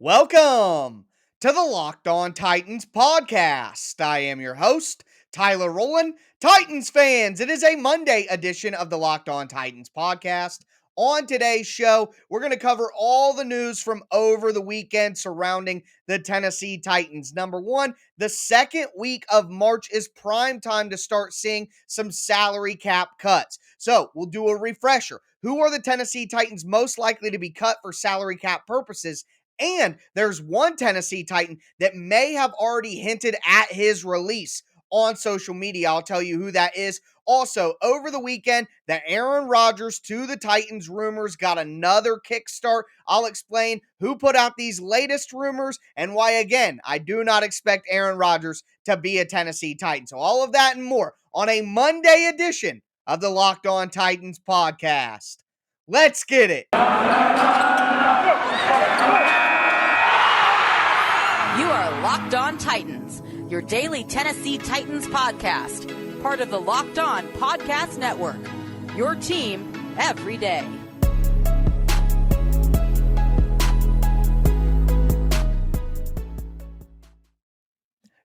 Welcome to the Locked On Titans podcast. I am your host, Tyler Rowland. Titans fans, it is a Monday edition of the Locked On Titans podcast. On today's show, we're going to cover all the news from over the weekend surrounding the Tennessee Titans. Number one, the second week of March is prime time to start seeing some salary cap cuts. So we'll do a refresher. Who are the Tennessee Titans most likely to be cut for salary cap purposes? And there's one Tennessee Titan that may have already hinted at his release on social media. I'll tell you who that is. Also, over the weekend, the Aaron Rodgers to the Titans rumors got another kickstart. I'll explain who put out these latest rumors and why, again, I do not expect Aaron Rodgers to be a Tennessee Titan. So all of that and more on a Monday edition of the Locked On Titans podcast. Let's get it. You are Locked On Titans, your daily Tennessee Titans podcast, part of the Locked On Podcast Network, your team every day.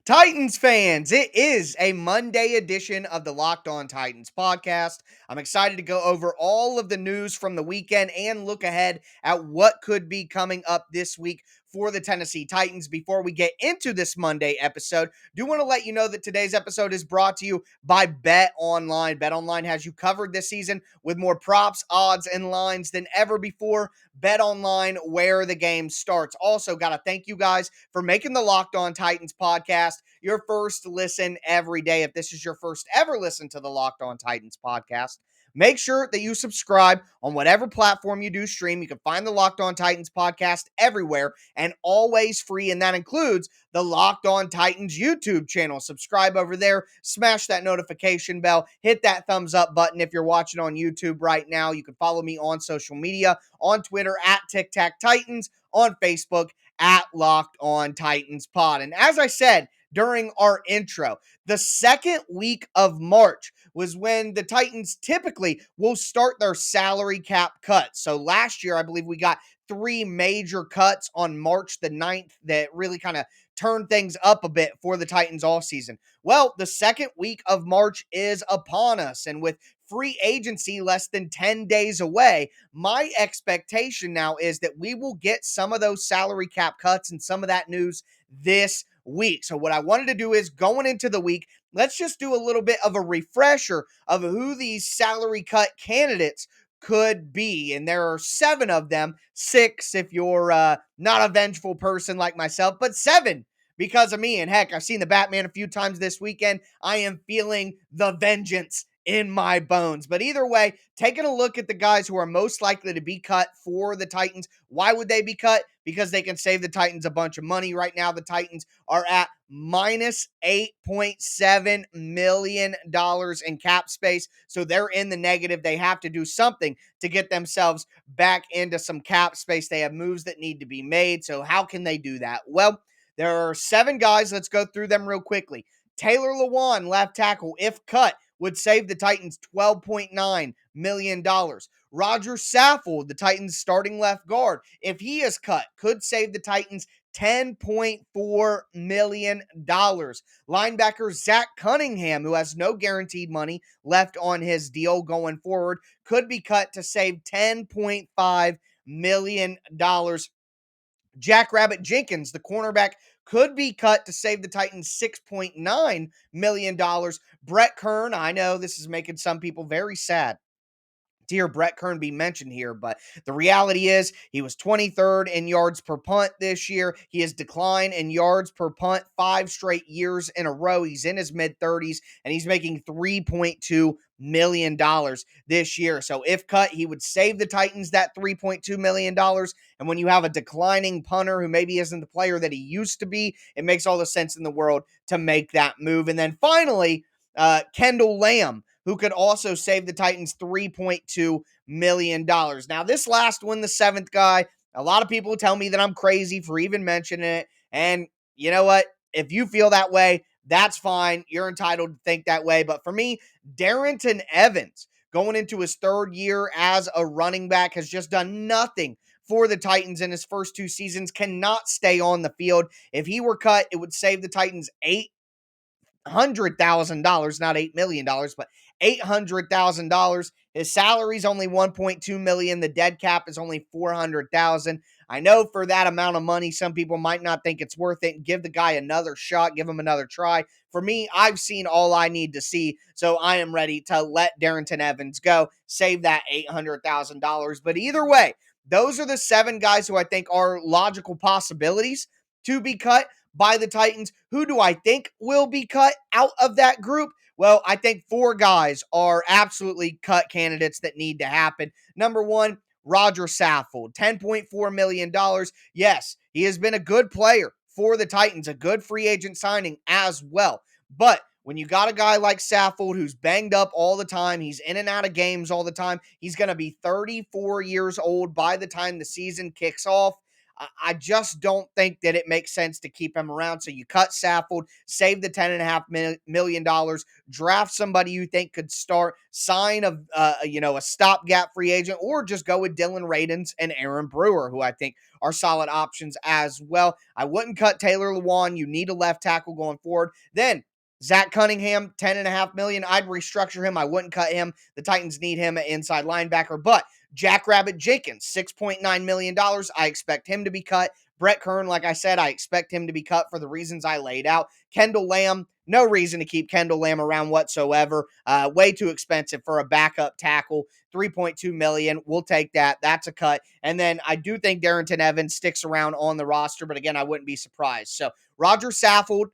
Titans fans, it is a Monday edition of the Locked On Titans podcast. I'm excited to go over all of the news from the weekend and look ahead at what could be coming up this week for the Tennessee Titans. Before we get into this Monday episode, do want to let you know that today's episode is brought to you by Bet Online. Bet Online has you covered this season with more props, odds, and lines than ever before. Bet Online, where the game starts. Also, got to thank you guys for making the Locked On Titans podcast your first listen every day. If this is your first ever listen to the Locked On Titans podcast, make sure that you subscribe on whatever platform you do stream. You can find the Locked On Titans podcast everywhere and always free, and that includes the Locked On Titans YouTube channel. Subscribe over there, smash that notification bell, hit that thumbs up button if you're watching on YouTube right now. You can follow me on social media, on Twitter at TicTacTitans, on Facebook at Locked On Titans Pod. And as I said during our intro, the second week of March was when the Titans typically will start their salary cap cuts. So last year, I believe we got three major cuts on March the 9th that really kind of turned things up a bit for the Titans all season. Well, the second week of March is upon us, and with free agency less than 10 days away, my expectation now is that we will get some of those salary cap cuts and some of that news this week. So what I wanted to do is, going into the week, let's just do a little bit of a refresher of who these salary cut candidates could be. And there are 7 of them, 6 if you're not a vengeful person like myself, but 7 because of me. And heck, I've seen the Batman a few times this weekend. I am feeling the vengeance in my bones. But either way, taking a look at the guys who are most likely to be cut for the Titans. Why would they be cut? Because they can save the Titans a bunch of money. Right now, the Titans are at minus $8.7 million in cap space. So they're in the negative. They have to do something to get themselves back into some cap space. They have moves that need to be made. So how can they do that? Well, there are 7 guys. Let's go through them real quickly. Taylor Lewan, left tackle, if cut, would save the Titans $12.9 million. Rodgers Saffold, the Titans' starting left guard, if he is cut, could save the Titans $10.4 million. Linebacker Zach Cunningham, who has no guaranteed money left on his deal going forward, could be cut to save $10.5 million. Jackrabbit Jenkins, the cornerback, could be cut to save the Titans $6.9 million. Brett Kern, I know this is making some people very sad to hear Brett Kern be mentioned here, but the reality is he was 23rd in yards per punt this year. He has declined in yards per punt 5 straight years in a row. He's in his mid-30s, and he's making $3.2 million this year. So if cut, he would save the Titans that $3.2 million. And when you have a declining punter who maybe isn't the player that he used to be, it makes all the sense in the world to make that move. And then finally, Kendall Lamb, who could also save the Titans $3.2 million. Now, this last one, the 7th guy, a lot of people tell me that I'm crazy for even mentioning it. And you know what? If you feel that way, that's fine. You're entitled to think that way. But for me, Darrington Evans, going into his 3rd year as a running back, has just done nothing for the Titans in his first 2 seasons, cannot stay on the field. If he were cut, it would save the Titans $800,000, not $8 million, but $800,000. His salary's only $1.2 million. The dead cap is only $400,000. I know for that amount of money, some people might not think it's worth it. Give the guy another shot, give him another try. For me, I've seen all I need to see, so I am ready to let Darrington Evans go, save that $800,000. But either way, those are the 7 guys who I think are logical possibilities to be cut by the Titans. Who do I think will be cut out of that group? Well, I think 4 guys are absolutely cut candidates that need to happen. Number 1, Rodgers Saffold, $10.4 million. Yes, he has been a good player for the Titans, a good free agent signing as well. But when you got a guy like Saffold who's banged up all the time, he's in and out of games all the time, he's going to be 34 years old by the time the season kicks off. I just don't think that it makes sense to keep him around. So you cut Saffold, save the $10.5 million, draft somebody you think could start, sign a stopgap free agent, or just go with Dylan Radins and Aaron Brewer, who I think are solid options as well. I wouldn't cut Taylor Lewan. You need a left tackle going forward. Then Zach Cunningham, $10.5 million. I'd restructure him. I wouldn't cut him. The Titans need him at inside linebacker, but Jackrabbit Jenkins, $6.9 million. I expect him to be cut. Brett Kern, like I said, I expect him to be cut for the reasons I laid out. Kendall Lamb, no reason to keep Kendall Lamb around whatsoever. Way too expensive for a backup tackle. $3.2 million. We'll take that. That's a cut. And then I do think Darrington Evans sticks around on the roster, but again, I wouldn't be surprised. So Roger Saffold,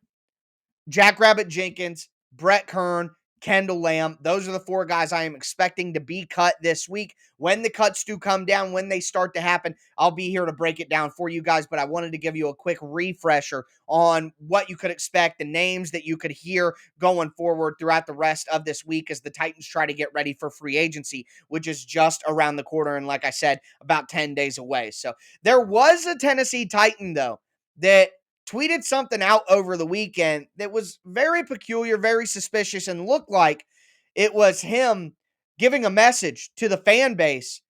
Jackrabbit Jenkins, Brett Kern, Kendall Lamb. Those are the 4 guys I am expecting to be cut this week. When the cuts do come down, when they start to happen, I'll be here to break it down for you guys, but I wanted to give you a quick refresher on what you could expect, the names that you could hear going forward throughout the rest of this week as the Titans try to get ready for free agency, which is just around the corner and, like I said, about 10 days away. So there was a Tennessee Titan, though, that tweeted something out over the weekend that was very peculiar, very suspicious, and looked like it was him giving a message to the fan base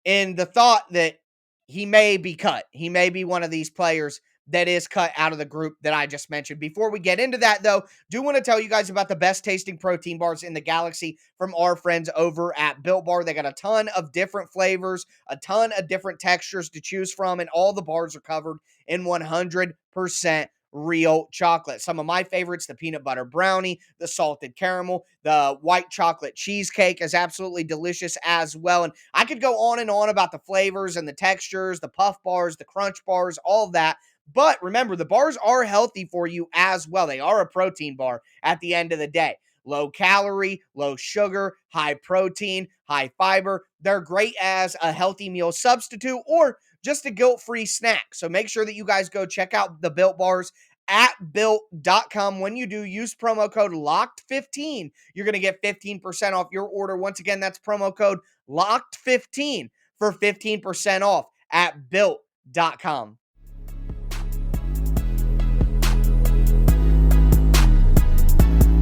in the thought that he may be cut. He may be one of these players that is cut out of the group that I just mentioned. Before we get into that, though, do want to tell you guys about the best tasting protein bars in the galaxy from our friends over at Built Bar. They got a ton of different flavors, a ton of different textures to choose from, and all the bars are covered in 100% real chocolate. Some of my favorites, the peanut butter brownie, the salted caramel, the white chocolate cheesecake is absolutely delicious as well. And I could go on and on about the flavors and the textures, the puff bars, the crunch bars, all that. But remember, the bars are healthy for you as well. They are a protein bar at the end of the day. Low calorie, low sugar, high protein, high fiber. They're great as a healthy meal substitute or just a guilt-free snack. So make sure that you guys go check out the Built Bars at built.com. When you do, use promo code LOCKED15. You're going to get 15% off your order. Once again, that's promo code LOCKED15 for 15% off at built.com.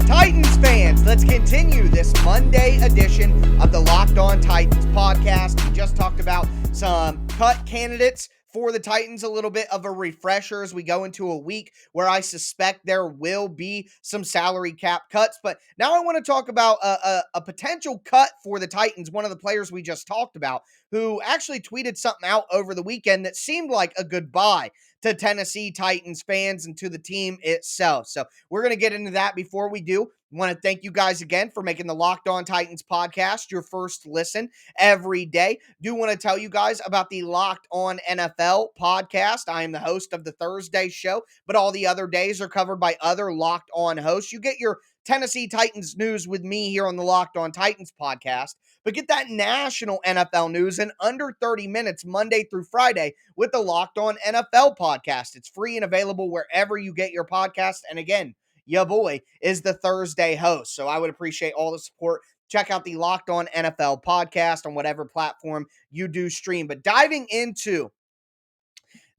Titans fans, let's continue this Monday edition of the Locked On Titans podcast. We just talked about some cut candidates for the Titans, a little bit of a refresher as we go into a week where I suspect there will be some salary cap cuts. But now I want to talk about a potential cut for the Titans, one of the players we just talked about, who actually tweeted something out over the weekend that seemed like a goodbye to Tennessee Titans fans and to the team itself. So we're going to get into that. Before we do, I want to thank you guys again for making the Locked On Titans podcast your first listen every day. Do want to tell you guys about the Locked On NFL podcast. I am the host of the Thursday show, but all the other days are covered by other Locked On hosts. You get your Tennessee Titans news with me here on the Locked On Titans podcast, but get that national NFL news in under 30 minutes Monday through Friday with the Locked On NFL podcast. It's free and available wherever you get your podcast. And again, your boy is the Thursday host, so I would appreciate all the support. Check out the Locked On NFL podcast on whatever platform you do stream. But diving into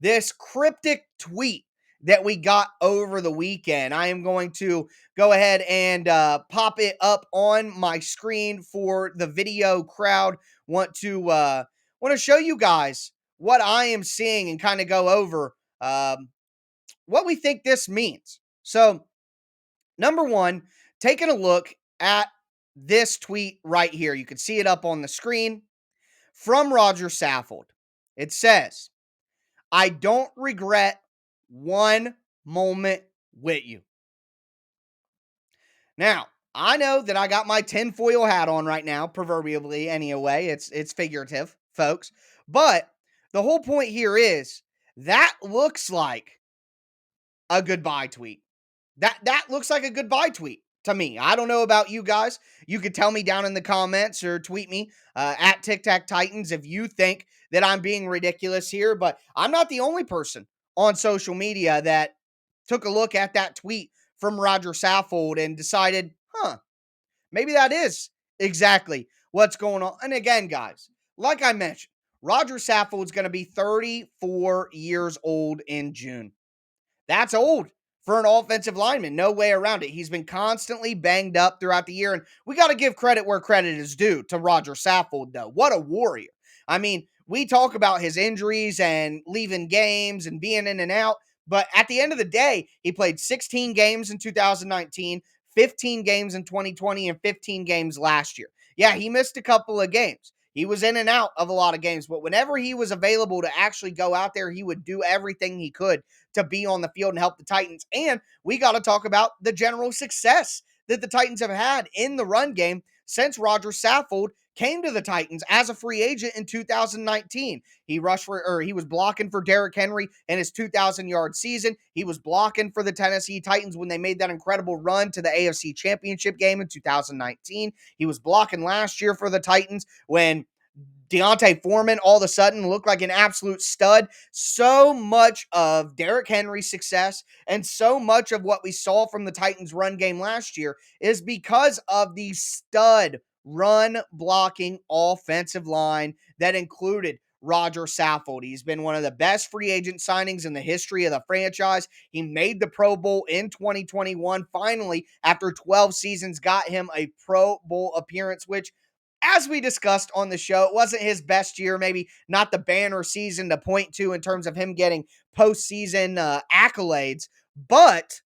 this cryptic tweet that we got over the weekend, I am going to go ahead and pop it up on my screen for the video crowd. Want to show you guys what I am seeing and kind of go over what we think this means. So, number one, taking a look at this tweet right here. You can see it up on the screen from Roger Saffold. It says, I don't regret one moment with you. Now, I know that I got my tinfoil hat on right now, proverbially anyway. It's figurative, folks. But the whole point here is that looks like a goodbye tweet. That looks like a goodbye tweet to me. I don't know about you guys. You could tell me down in the comments or tweet me at Tic Tac Titans if you think that I'm being ridiculous here. But I'm not the only person on social media that took a look at that tweet from Roger Saffold and decided, maybe that is exactly what's going on. And again, guys, like I mentioned, Roger Saffold is going to be 34 years old in June. That's old for an offensive lineman. No way around it. He's been constantly banged up throughout the year, and we got to give credit where credit is due to Roger Saffold, though. What a warrior. I mean, we talk about his injuries and leaving games and being in and out, but at the end of the day, he played 16 games in 2019, 15 games in 2020, and 15 games last year. Yeah, he missed a couple of games. He was in and out of a lot of games, but whenever he was available to actually go out there, he would do everything he could to be on the field and help the Titans. And we got to talk about the general success that the Titans have had in the run game since Roger Saffold came to the Titans as a free agent in 2019. He was blocking for Derrick Henry in his 2,000-yard season. He was blocking for the Tennessee Titans when they made that incredible run to the AFC Championship game in 2019. He was blocking last year for the Titans when Deontay Foreman all of a sudden looked like an absolute stud. So much of Derrick Henry's success and so much of what we saw from the Titans run game last year is because of the stud run blocking offensive line that included Roger Saffold. He's been one of the best free agent signings in the history of the franchise. He made the Pro Bowl in 2021. Finally, after 12 seasons, got him a Pro Bowl appearance, which, as we discussed on the show, it wasn't his best year, maybe not the banner season to point to in terms of him getting postseason accolades, but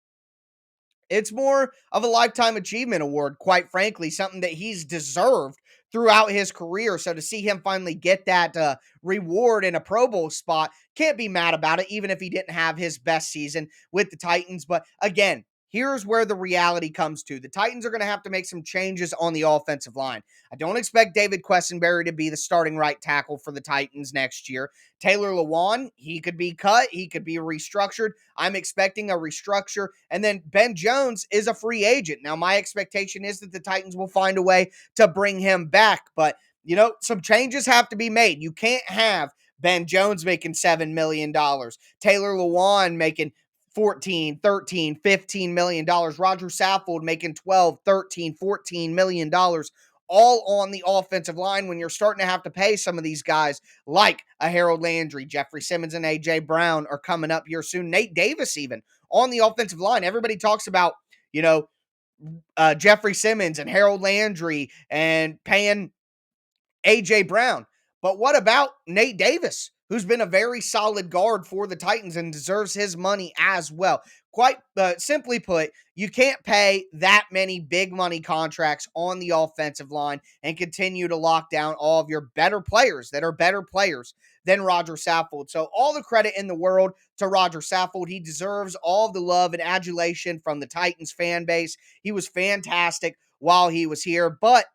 it's more of a lifetime achievement award, quite frankly, something that he's deserved throughout his career. So to see him finally get that reward in a Pro Bowl spot, can't be mad about it, even if he didn't have his best season with the Titans. But again, here's where the reality comes to. The Titans are going to have to make some changes on the offensive line. I don't expect David Quessenberry to be the starting right tackle for the Titans next year. Taylor Lewan, he could be cut. He could be restructured. I'm expecting a restructure. And then Ben Jones is a free agent. Now, my expectation is that the Titans will find a way to bring him back. But, some changes have to be made. You can't have Ben Jones making $7 million, Taylor Lewan making 14, 13, 15 million dollars, Roger Saffold making 12, 13, 14 million dollars, all on the offensive line when you're starting to have to pay some of these guys like a Harold Landry, Jeffrey Simmons, and AJ Brown are coming up here soon. Nate Davis, even on the offensive line. Everybody talks about, Jeffrey Simmons and Harold Landry and paying AJ Brown. But what about Nate Davis, who's been a very solid guard for the Titans and deserves his money as well? Quite simply put, you can't pay that many big money contracts on the offensive line and continue to lock down all of your better players that are better players than Roger Saffold. So all the credit in the world to Roger Saffold. He deserves all of the love and adulation from the Titans fan base. He was fantastic while he was here, but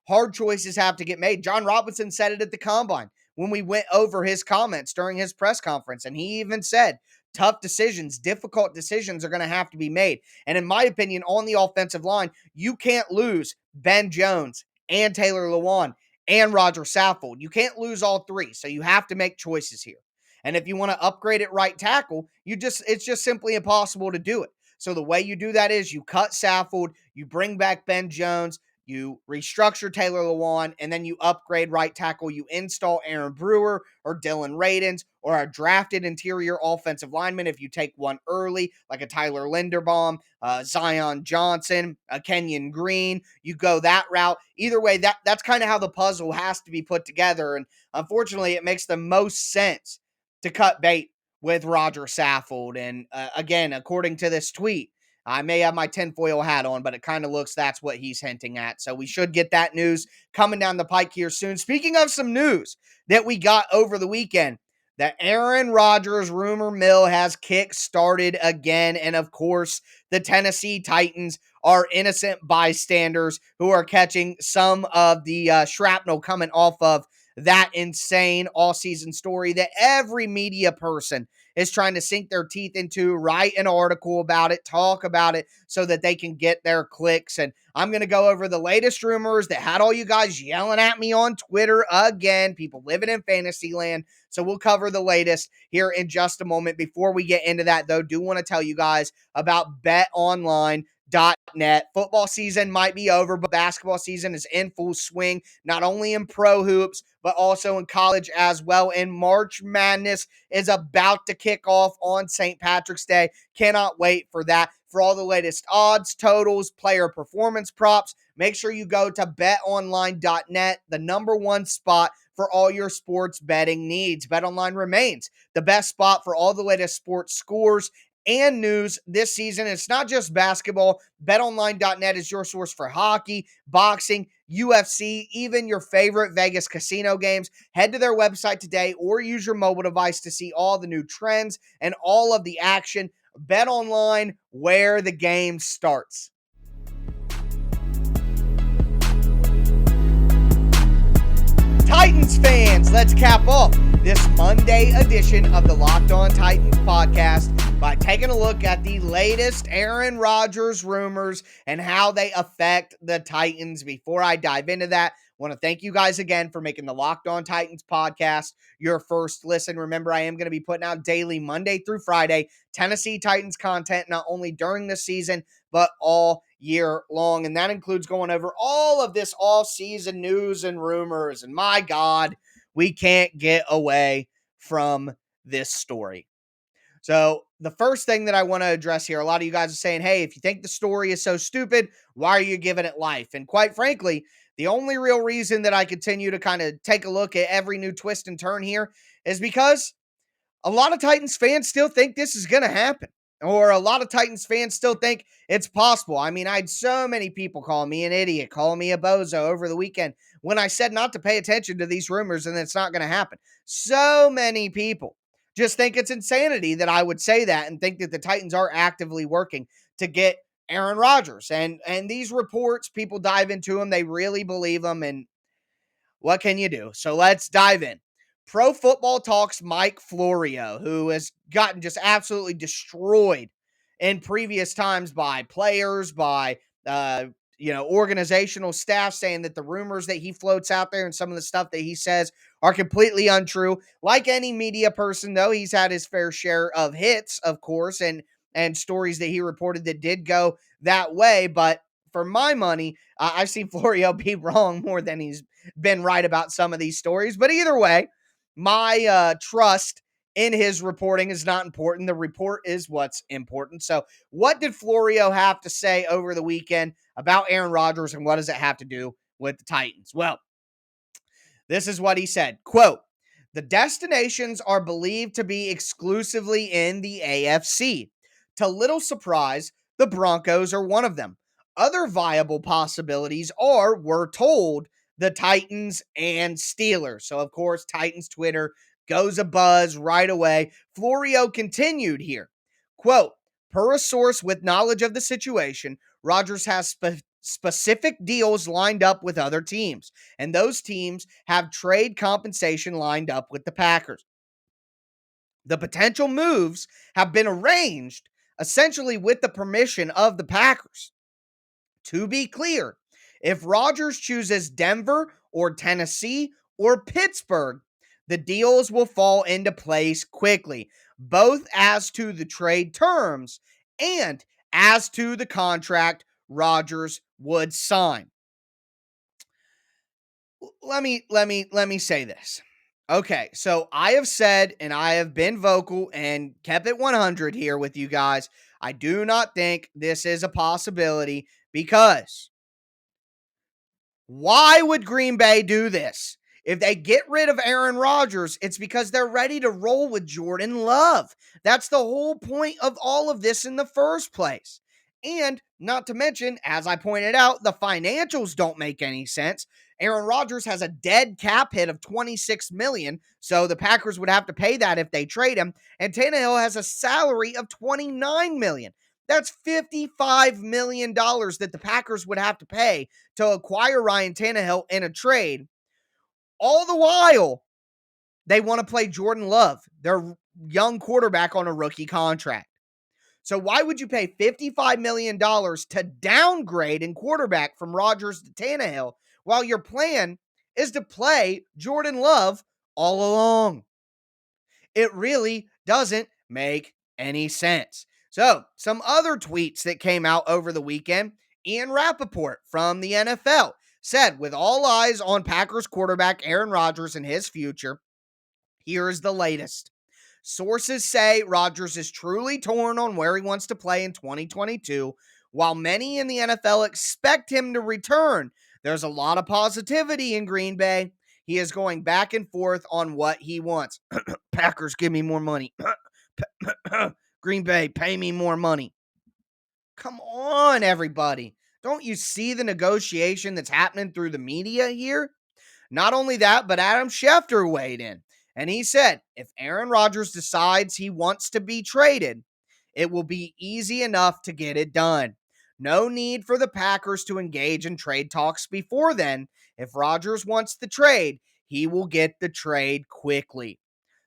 hard choices have to get made. John Robinson said it at the Combine when we went over his comments during his press conference, and he even said tough decisions, difficult decisions are going to have to be made. And in my opinion, on the offensive line, you can't lose Ben Jones and Taylor Lewan and Roger Saffold. You can't lose all three, so you have to make choices here. And if you want to upgrade at right tackle, it's just simply impossible to do it. So the way you do that is you cut Saffold, you bring back Ben Jones, you restructure Taylor Lewan, and then you upgrade right tackle. You install Aaron Brewer or Dylan Radins or a drafted interior offensive lineman if you take one early, like a Tyler Linderbaum, Zion Johnson, a Kenyon Green. You go that route. Either way, that's kind of how the puzzle has to be put together. And unfortunately, it makes the most sense to cut bait with Roger Saffold. And again, according to this tweet, I may have my tinfoil hat on, but it kind of looks that's what he's hinting at. So we should get that news coming down the pike here soon. Speaking of some news that we got over the weekend, the Aaron Rodgers rumor mill has kick-started again. And of course, the Tennessee Titans are innocent bystanders who are catching some of the shrapnel coming off of that insane all-season story that every media person is trying to sink their teeth into, write an article about it, talk about it so that they can get their clicks. And I'm going to go over the latest rumors that had all you guys yelling at me on Twitter again, people living in fantasy land. So we'll cover the latest here in just a moment. Before we get into that, though, do want to tell you guys about betonline.net. Football season might be over, but basketball season is in full swing, not only in pro hoops, but also in college as well. And March Madness is about to kick off on St. Patrick's Day. Cannot wait for that. For all the latest odds, totals, player performance props, make sure you go to betonline.net, the number one spot for all your sports betting needs. BetOnline remains the best spot for all the latest sports scores and news this season. It's not just basketball. BetOnline.net is your source for hockey, boxing, UFC, even your favorite Vegas casino games. Head to their website today or use your mobile device to see all the new trends and all of the action. BetOnline, where the game starts. Titans fans, let's cap off this Monday edition of the Locked On Titans podcast by taking a look at the latest Aaron Rodgers rumors and how they affect the Titans. Before I dive into that, I want to thank you guys again for making the Locked On Titans podcast your first listen. Remember, I am going to be putting out daily Monday through Friday Tennessee Titans content, not only during the season, but all year long. And that includes going over all of this all-season news and rumors. And my God, we can't get away from this story. So the first thing that I want to address here, a lot of you guys are saying, hey, if you think the story is so stupid, why are you giving it life? And quite frankly, the only real reason that I continue to kind of take a look at every new twist and turn here is because a lot of Titans fans still think this is going to happen. Or a lot of Titans fans still think it's possible. I mean, I had so many people call me an idiot, call me a bozo over the weekend when I said not to pay attention to these rumors and it's not going to happen. So many people just think it's insanity that I would say that and think that the Titans are actively working to get Aaron Rodgers. And these reports, people dive into them. They really believe them. And what can you do? So let's dive in. Pro Football Talk's Mike Florio, who has gotten just absolutely destroyed in previous times by players, by organizational staff, saying that the rumors that he floats out there and some of the stuff that he says are completely untrue. Like any media person, though, he's had his fair share of hits, of course, and stories that he reported that did go that way. But for my money, I've seen Florio be wrong more than he's been right about some of these stories. But either way, my trust in his reporting is not important. The report is what's important. So what did Florio have to say over the weekend about Aaron Rodgers, and what does it have to do with the Titans? Well, this is what he said, quote, "The destinations are believed to be exclusively in the AFC. To little surprise, the Broncos are one of them. Other viable possibilities are, we're told, the Titans and Steelers." So, of course, Titans Twitter goes abuzz right away. Florio continued here, quote, "Per a source with knowledge of the situation, Rodgers has specific deals lined up with other teams, and those teams have trade compensation lined up with the Packers. The potential moves have been arranged essentially with the permission of the Packers. To be clear, if Rodgers chooses Denver or Tennessee or Pittsburgh, the deals will fall into place quickly, both as to the trade terms and as to the contract Rodgers would sign." Let me say this. Okay, so I have said and I have been vocal and kept it 100 here with you guys. I do not think this is a possibility because why would Green Bay do this? If they get rid of Aaron Rodgers, it's because they're ready to roll with Jordan Love. That's the whole point of all of this in the first place. And not to mention, as I pointed out, the financials don't make any sense. Aaron Rodgers has a dead cap hit of $26 million, so the Packers would have to pay that if they trade him. And Tannehill has a salary of $29 million. That's $55 million that the Packers would have to pay to acquire Ryan Tannehill in a trade. All the while, they want to play Jordan Love, their young quarterback, on a rookie contract. So why would you pay $55 million to downgrade in quarterback from Rodgers to Tannehill while your plan is to play Jordan Love all along? It really doesn't make any sense. So, some other tweets that came out over the weekend. Ian Rappaport from the NFL said, with all eyes on Packers quarterback Aaron Rodgers and his future, here is the latest. Sources say Rodgers is truly torn on where he wants to play in 2022. While many in the NFL expect him to return, there's a lot of positivity in Green Bay. He is going back and forth on what he wants. Packers, give me more money. Green Bay, pay me more money. Come on, everybody. Don't you see the negotiation that's happening through the media here? Not only that, but Adam Schefter weighed in. And he said, if Aaron Rodgers decides he wants to be traded, it will be easy enough to get it done. No need for the Packers to engage in trade talks before then. If Rodgers wants the trade, he will get the trade quickly.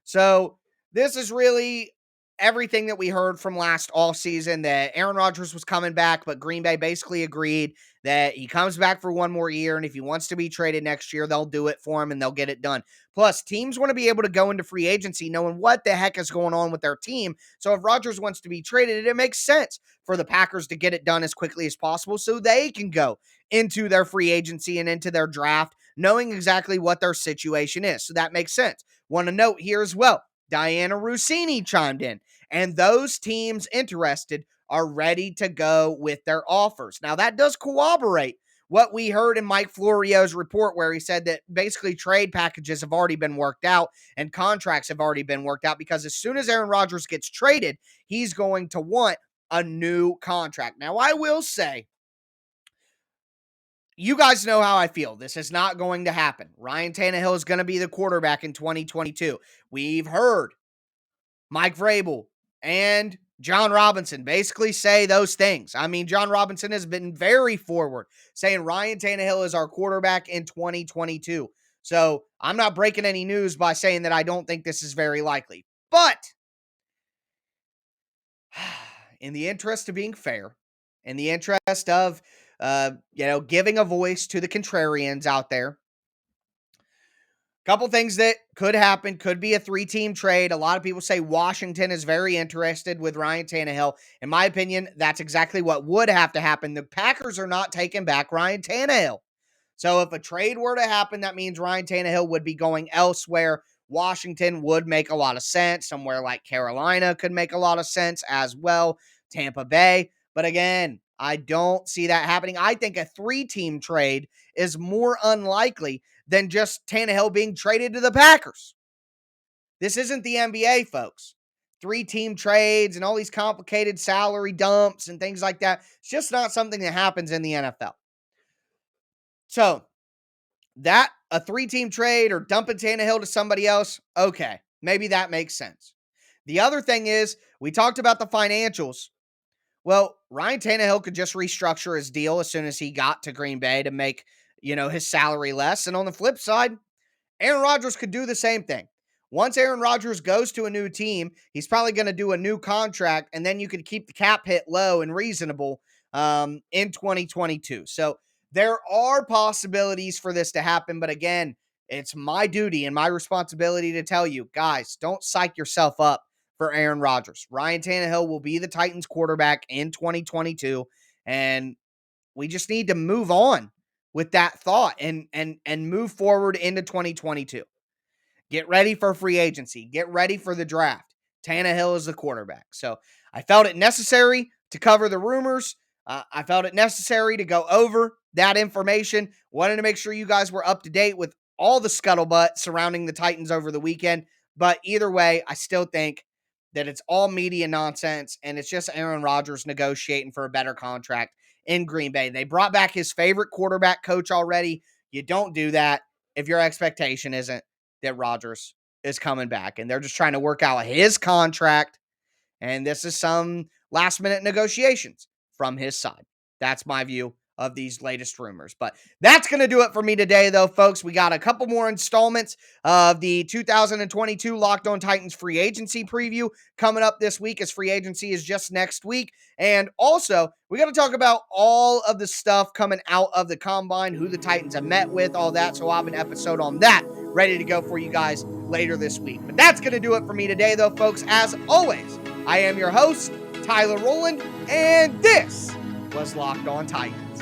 So this is really everything that we heard from last offseason, that Aaron Rodgers was coming back, but Green Bay basically agreed that he comes back for one more year, and if he wants to be traded next year, they'll do it for him and they'll get it done. Plus, teams want to be able to go into free agency knowing what the heck is going on with their team. So if Rodgers wants to be traded, it makes sense for the Packers to get it done as quickly as possible so they can go into their free agency and into their draft knowing exactly what their situation is. So that makes sense. Want to note here as well, Diana Rossini chimed in, and those teams interested are ready to go with their offers. Now, that does corroborate what we heard in Mike Florio's report, where he said that basically trade packages have already been worked out and contracts have already been worked out, because as soon as Aaron Rodgers gets traded, he's going to want a new contract. Now, I will say, you guys know how I feel. This is not going to happen. Ryan Tannehill is going to be the quarterback in 2022. We've heard Mike Vrabel and John Robinson basically say those things. I mean, John Robinson has been very forward, saying Ryan Tannehill is our quarterback in 2022. So I'm not breaking any news by saying that I don't think this is very likely. But in the interest of being fair, in the interest of giving a voice to the contrarians out there, couple things that could happen. Could be a 3-team trade. A lot of people say Washington is very interested with Ryan Tannehill. In my opinion, that's exactly what would have to happen. The Packers are not taking back Ryan Tannehill. So if a trade were to happen, that means Ryan Tannehill would be going elsewhere. Washington would make a lot of sense. Somewhere like Carolina could make a lot of sense as well. Tampa Bay. But again, I don't see that happening. I think a 3-team trade is more unlikely than just Tannehill being traded to the Packers. This isn't the NBA, folks. 3-team trades and all these complicated salary dumps and things like that. It's just not something that happens in the NFL. So, that a 3-team trade or dumping Tannehill to somebody else, okay, maybe that makes sense. The other thing is, we talked about the financials. Well, Ryan Tannehill could just restructure his deal as soon as he got to Green Bay to make, his salary less. And on the flip side, Aaron Rodgers could do the same thing. Once Aaron Rodgers goes to a new team, he's probably going to do a new contract, and then you can keep the cap hit low and reasonable in 2022. So there are possibilities for this to happen, but again, it's my duty and my responsibility to tell you, guys, don't psych yourself up for Aaron Rodgers. Ryan Tannehill will be the Titans quarterback in 2022, and we just need to move on with that thought and move forward into 2022. Get ready for free agency. Get ready for the draft. Tannehill is the quarterback. So I felt it necessary to cover the rumors. I felt it necessary to go over that information. Wanted to make sure you guys were up to date with all the scuttlebutt surrounding the Titans over the weekend. But either way, I still think that it's all media nonsense and it's just Aaron Rodgers negotiating for a better contract in Green Bay. They brought back his favorite quarterback coach already. You don't do that if your expectation isn't that Rodgers is coming back, and they're just trying to work out his contract, and this is some last-minute negotiations from his side. That's my view of these latest rumors. But that's going to do it for me today, though, folks. We got a couple more installments of the 2022 Locked On Titans free agency preview coming up this week, as free agency is just next week. And also, we got to talk about all of the stuff coming out of the combine, who the Titans have met with, all that. So I'll have an episode on that ready to go for you guys later this week. But that's going to do it for me today, though, folks. As always, I am your host, Tyler Rowland, and this was Locked On Titans.